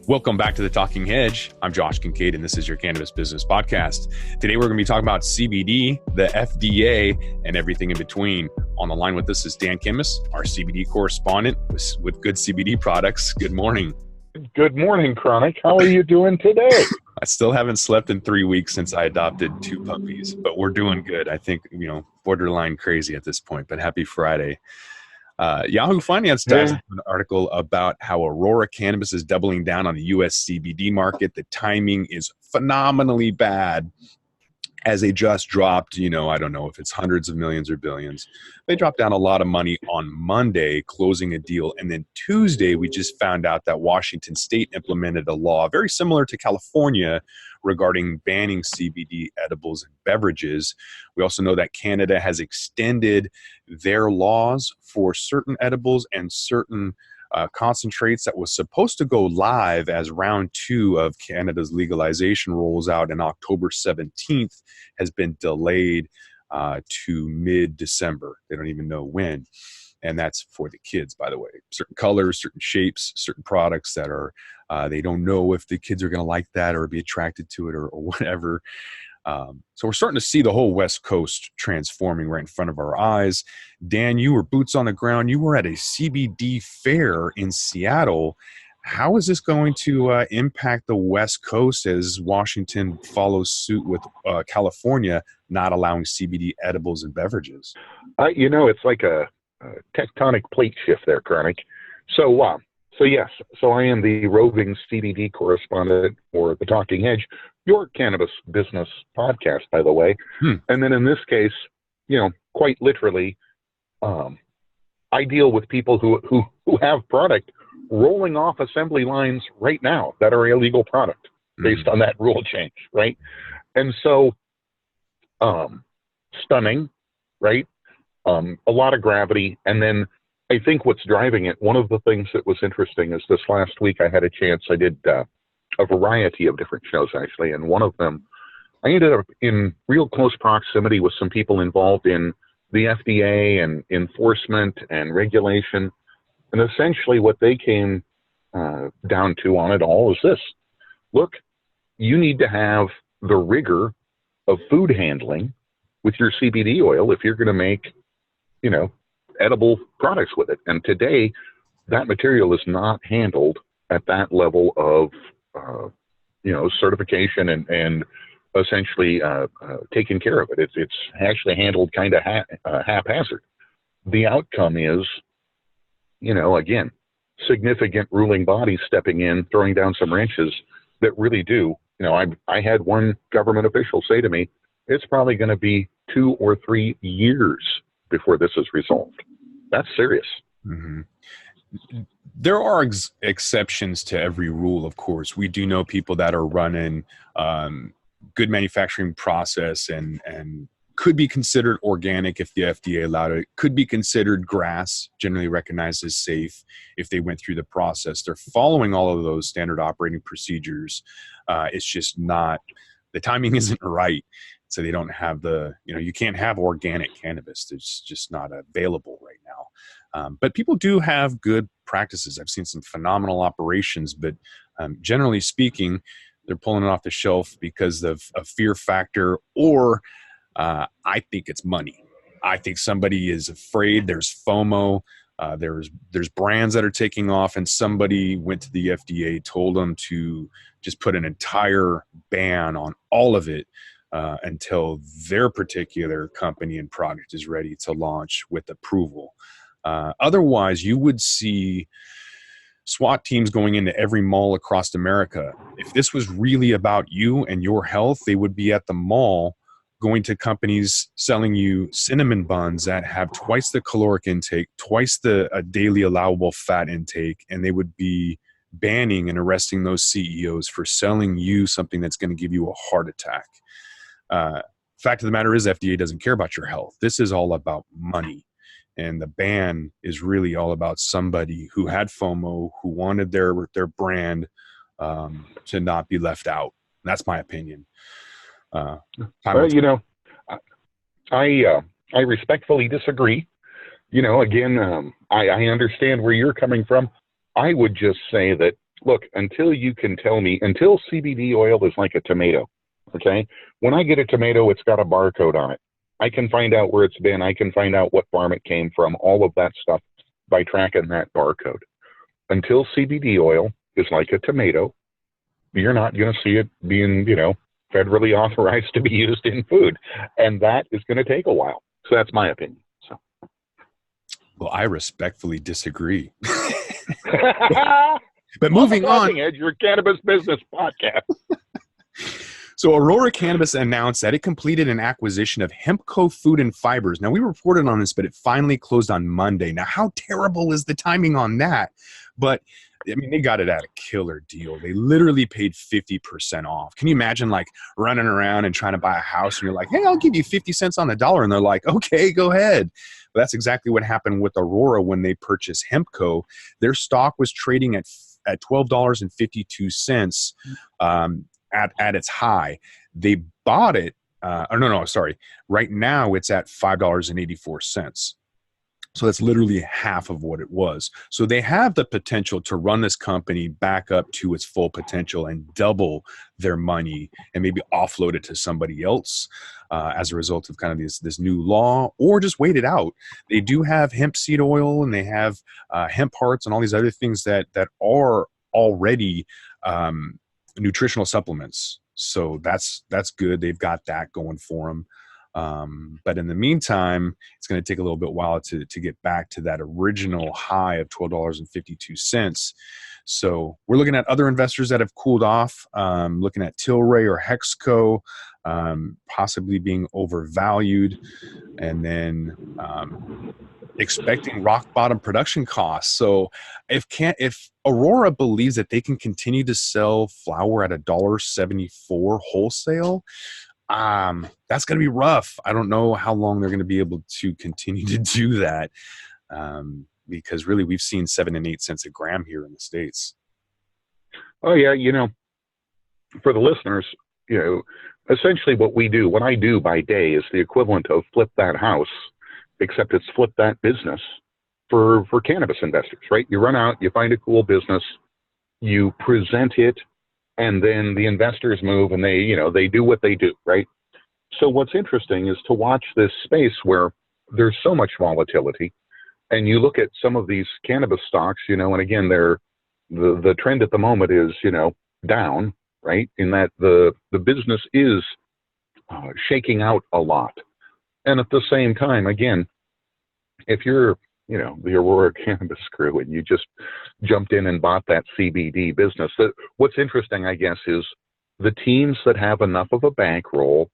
Welcome back to the Talking Hedge. I'm Josh Kincaid, and this is your Cannabis Business Podcast. Today, we're going to be talking about CBD, the FDA, and everything in between. On the line with us is Dan Kimmis, our CBD correspondent with good CBD products. Good morning. Good morning, Chronic. How are you doing today? I still haven't slept in 3 weeks since I adopted 2 puppies, but we're doing good. I think, borderline crazy at this point, but happy Friday. Yahoo Finance dives into an article about how Aurora Cannabis is doubling down on the U.S. CBD market. The timing is phenomenally bad as they just dropped, I don't know if it's hundreds of millions or billions. They dropped down a lot of money on Monday, closing a deal. And then Tuesday, we just found out that Washington State implemented a law very similar to California regarding banning CBD edibles and beverages. We also know that Canada has extended their laws for certain edibles and certain concentrates that was supposed to go live as round 2 of Canada's legalization rolls out in October 17th has been delayed to mid-December. They don't even know when. And that's for the kids, by the way. Certain colors, certain shapes, certain products that are, they don't know if the kids are going to like that or be attracted to it or whatever. So we're starting to see the whole West Coast transforming right in front of our eyes. Dan, you were boots on the ground. You were at a CBD fair in Seattle. How is this going to impact the West Coast as Washington follows suit with California not allowing CBD edibles and beverages? It's like a tectonic plate shift there, Chronic. So yes, I am the roving CBD correspondent for the Talking Hedge, your cannabis business podcast, by the way. And then in this case, quite literally, I deal with people who have product rolling off assembly lines right now that are illegal product based on that rule change, right? And so, stunning, right? A lot of gravity. And then I think what's driving it, one of the things that was interesting is this last week I had a chance, I did a variety of different shows actually, and one of them, I ended up in real close proximity with some people involved in the FDA and enforcement and regulation. And essentially what they came down to on it all is this. Look, you need to have the rigor of food handling with your CBD oil if you're going to make, edible products with it. And today, that material is not handled at that level of, certification and essentially taking care of it. It's actually handled kind of haphazard. The outcome is, again, significant ruling bodies stepping in, throwing down some wrenches that really do. I had one government official say to me, it's probably going to be 2 or 3 years before this is resolved. That's serious. Mm-hmm. There are exceptions to every rule, of course. We do know people that are running good manufacturing process and could be considered organic if the FDA allowed it, could be considered grass, generally recognized as safe if they went through the process. They're following all of those standard operating procedures. It's just not, the timing isn't right. So they don't have you can't have organic cannabis. It's just not available right now. But people do have good practices. I've seen some phenomenal operations, but generally speaking, they're pulling it off the shelf because of a fear factor, or I think it's money. I think somebody is afraid. There's FOMO. There's brands that are taking off, and somebody went to the FDA, told them to just put an entire ban on all of it until their particular company and product is ready to launch with approval. Otherwise, you would see SWAT teams going into every mall across America. If this was really about you and your health, they would be at the mall going to companies selling you cinnamon buns that have twice the caloric intake, twice the daily allowable fat intake, and they would be banning and arresting those CEOs for selling you something that's going to give you a heart attack. Fact of the matter is, FDA doesn't care about your health. This is all about money. And the ban is really all about somebody who had FOMO, who wanted their brand to not be left out. And that's my opinion. Well, I respectfully disagree. Again, I understand where you're coming from. I would just say that look, until you can tell me, until CBD oil is like a tomato, okay? When I get a tomato, it's got a barcode on it. I can find out where it's been. I can find out what farm it came from, all of that stuff by tracking that barcode. Until CBD oil is like a tomato, you're not going to see it being, federally authorized to be used in food. And that is going to take a while. So that's my opinion. So. Well, I respectfully disagree. But moving on. Talking Hedge, your cannabis business podcast. So Aurora Cannabis announced that it completed an acquisition of Hempco Food and Fibers. Now, we reported on this, but it finally closed on Monday. Now, how terrible is the timing on that? But, I mean, they got it at a killer deal. They literally paid 50% off. Can you imagine, like, running around and trying to buy a house, and you're like, hey, I'll give you 50 cents on the dollar. And they're like, okay, go ahead. Well, that's exactly what happened with Aurora when they purchased Hempco. Their stock was trading at $12.52 at its high. They bought it. Right now it's at $5.84. So that's literally half of what it was. So they have the potential to run this company back up to its full potential and double their money and maybe offload it to somebody else as a result of kind of this new law, or just wait it out. They do have hemp seed oil, and they have hemp hearts and all these other things that are already nutritional supplements. So that's good. They've got that going for them. But in the meantime, it's going to take a little bit while to get back to that original high of $12.52. So we're looking at other investors that have cooled off, looking at Tilray or Hexco, possibly being overvalued, and then expecting rock bottom production costs. So if Aurora believes that they can continue to sell flower at $1.74 wholesale, that's going to be rough. I don't know how long they're going to be able to continue to do that, because really we've seen 7 and 8 cents a gram here in the States. Oh yeah, for the listeners, essentially what I do by day is the equivalent of flip that house, except it's flip that business for cannabis investors, right? You run out, you find a cool business, you present it, and then the investors move and they do what they do, right? So what's interesting is to watch this space where there's so much volatility, and you look at some of these cannabis stocks, and again, the trend at the moment is, down, right? In that the business is shaking out a lot. And at the same time, again, if you're, the Aurora Cannabis crew and you just jumped in and bought that CBD business, what's interesting, I guess, is the teams that have enough of a bankroll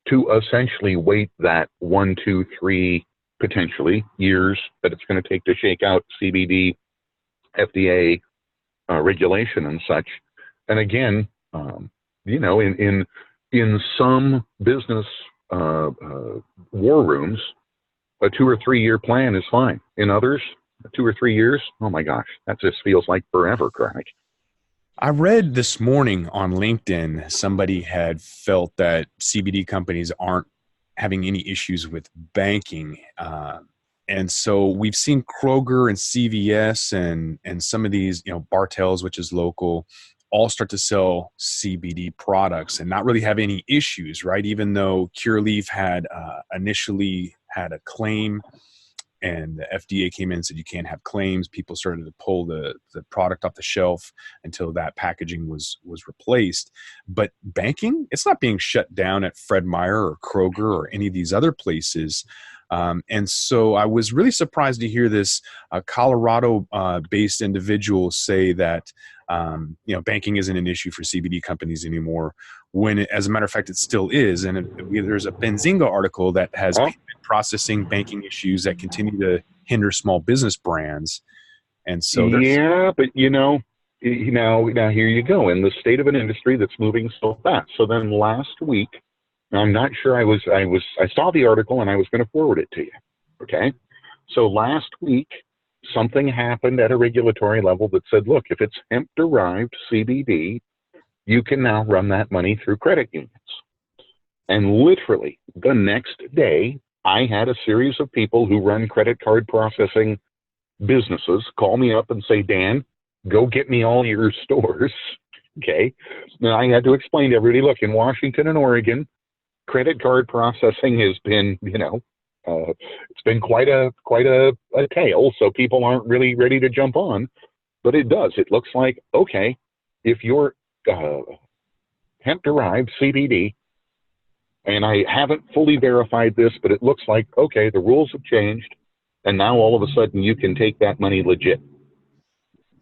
to essentially wait that 1, 2, 3, potentially years that it's going to take to shake out CBD, FDA regulation and such. And again, in some business war rooms, a 2 or 3 year plan is fine. In others, 2 or 3 years, oh my gosh, that just feels like forever, Craig. I read this morning on LinkedIn, somebody had felt that CBD companies aren't having any issues with banking. And so we've seen Kroger and CVS and some of these, Bartels, which is local, all start to sell CBD products and not really have any issues, right? Even though Cureleaf had initially had a claim, and the FDA came in and said you can't have claims, people started to pull the product off the shelf until that packaging was replaced. But banking, it's not being shut down at Fred Meyer or Kroger or any of these other places. And so I was really surprised to hear this Colorado-based individual say that banking isn't an issue for CBD companies anymore, when as a matter of fact it still is. And there's a Benzinga article that has processing banking issues that continue to hinder small business brands. And so but now here you go in the state of an industry that's moving so fast. So then last week, I'm not sure I saw the article and I was going to forward it to you. Okay. So last week, something happened at a regulatory level that said, look, if it's hemp derived CBD, you can now run that money through credit unions. And literally the next day, I had a series of people who run credit card processing businesses call me up and say, Dan, go get me all your stores. Okay. And I had to explain to everybody, look, in Washington and Oregon, credit card processing has been, it's been quite a tale. So people aren't really ready to jump on, but it does. It looks like, okay, if you're hemp derived CBD, and I haven't fully verified this, but it looks like, okay, the rules have changed, and now all of a sudden you can take that money legit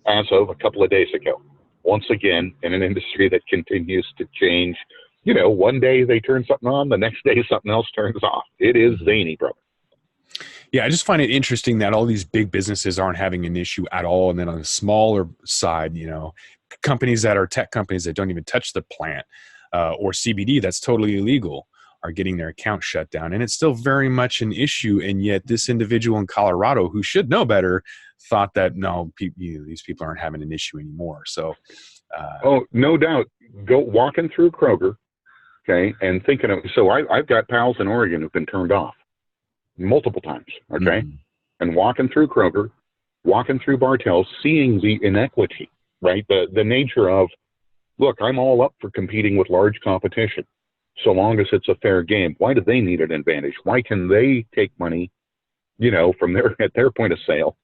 as of a couple of days ago. Once again, in an industry that continues to change, one day they turn something on, the next day something else turns off. It is zany, brother. Yeah, I just find it interesting that all these big businesses aren't having an issue at all. And then on the smaller side, companies that are tech companies that don't even touch the plant or CBD that's totally illegal are getting their account shut down. And it's still very much an issue. And yet this individual in Colorado who should know better thought that, no, these people aren't having an issue anymore. So, oh, no doubt. Go walking through Kroger, okay, and thinking of, so I've got pals in Oregon who've been turned off multiple times, okay, and walking through Kroger, walking through Bartell's, seeing the inequity, right, the nature of, look, I'm all up for competing with large competition, so long as it's a fair game. Why do they need an advantage? Why can they take money, from at their point of sale?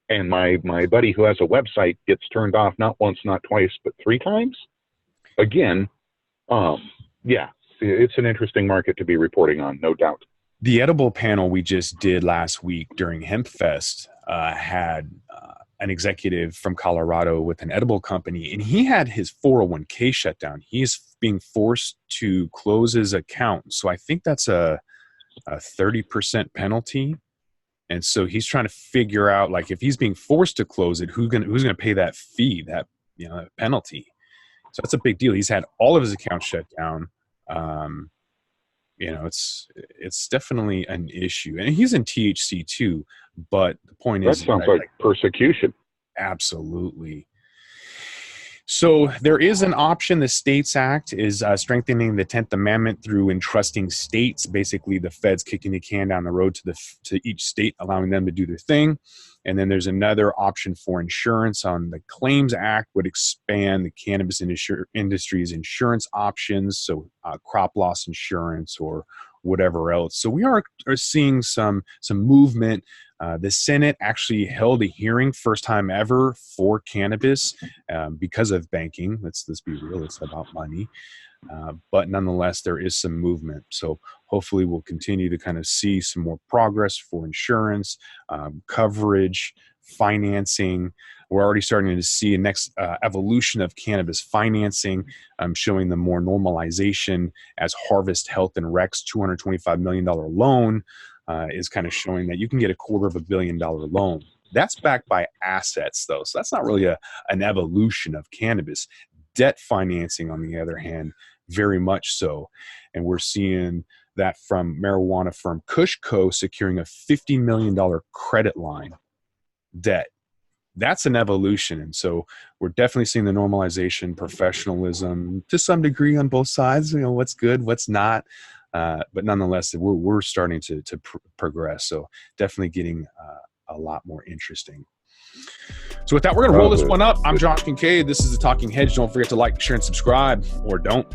And my buddy who has a website gets turned off not once, not twice, but 3 times. Again, yeah, it's an interesting market to be reporting on, no doubt. The edible panel we just did last week during HempFest had an executive from Colorado with an edible company, and he had his 401k shut down. He's being forced to close his account. So I think that's a 30% penalty. And so he's trying to figure out, like, if he's being forced to close it, who's gonna pay that fee, that penalty. So that's a big deal. He's had all of his accounts shut down. It's definitely an issue, and he's in THC too. But the point is, that sounds like persecution. Absolutely. So there is an option. The States Act is strengthening the 10th Amendment through entrusting states, basically the feds kicking the can down the road to each state, allowing them to do their thing. And then there's another option for insurance on the Claims Act, would expand the cannabis industry's insurance options, so crop loss insurance or whatever else. So we are seeing some movement. The Senate actually held a hearing, first time ever, for cannabis because of banking. Let's be real, it's about money. But nonetheless, there is some movement. So hopefully we'll continue to kind of see some more progress for insurance, coverage, financing. We're already starting to see a next evolution of cannabis financing, showing the more normalization as Harvest Health and Rex $225 million loan is kind of showing that you can get $250 million loan. That's backed by assets, though. So that's not really an evolution of cannabis. Debt financing, on the other hand, very much so. And we're seeing that from marijuana firm Kushco securing a $50 million credit line debt. That's an evolution. And so we're definitely seeing the normalization, professionalism to some degree on both sides, what's good, what's not. But nonetheless, we're starting to progress. So definitely getting a lot more interesting. So with that, we're going to roll this one up. I'm Josh Kincaid. This is the Talking Hedge. Don't forget to like, share, and subscribe, or don't.